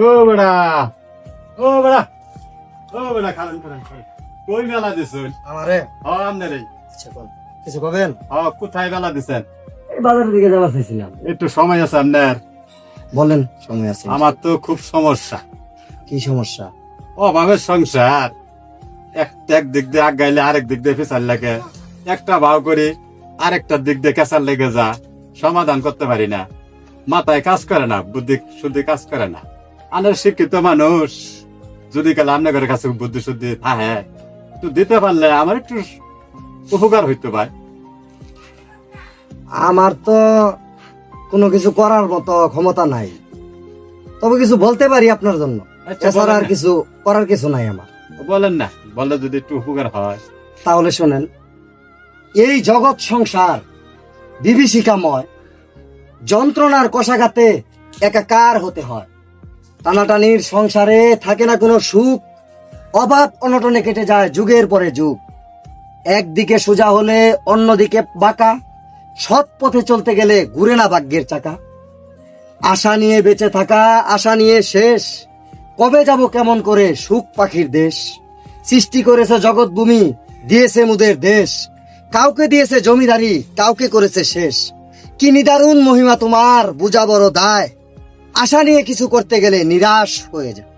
ও বেড়া ও বেড়া ও বেড়া খালেন খালেন কই মেলা দিছেন আমারে আমনে কিছু পাবেন? কোথায় মেলা দিছেন? এই বাজারের দিকে যাওয়া চাইছিলাম। একটু সময় আছে আপনার? বলেন, সময় আছে। আমার তো খুব সমস্যা। কি সমস্যা? অভাবের সংসার, এক দিক দিয়ে আগাইলে আরেক দিক দিয়ে ফেসার লাগে, একটা ভাও করে আরেকটা দিক দিয়ে কেঁচার লেগে যা, সমাধান করতে পারি না। মাথায় কাজ করে না, বুদ্ধি শুদ্ধি কাজ করে না। আনের শিক্ষিত মানুষ যদি কালে আপনাদের কাছে বুদ্ধি শুদ্ধি থাকে একটু দিতে পারলে আমার একটু উপকার হইতো ভাই। আমার তো কোনো কিছু করার মতো ক্ষমতা নাই, তবে কিছু বলতে পারি আপনার জন্য। আচ্ছা, এছাড়া বলেন আর না। কিছু করার কিছু নাই আমার। বলেন না, বললে যদি একটু উপকার হয়। তাহলে শোনেন, এই জগৎ সংসার বিভীষিকাময়, যন্ত্রণার কষাঘাতে একাকার হতে হয়। টানাটানির সংসারে থাকে না কোনো সুখ, অভাব অনটনে কেটে যায় যুগের পরে যুগ। একদিকে সোজা হলে অন্যদিকে বাঁকা, সৎ পথে চলতে গেলে ঘুরে না ভাগ্যের চাকা। আশা নিয়ে বেঁচে থাকা, আশা নিয়ে শেষ, কবে যাব কেমন করে সুখ পাখির দেশ। সৃষ্টি করেছে জগৎভূমি, দিয়েছে মুদের দেশ, কাউকে দিয়েছে জমিদারি, কাউকে করেছে শেষ। কি নিদারুণ মহিমা তোমার, বুঝা বড় দায়, আশা নিয়ে কিছু করতে গেলে নিরাশ হয়ে যায়।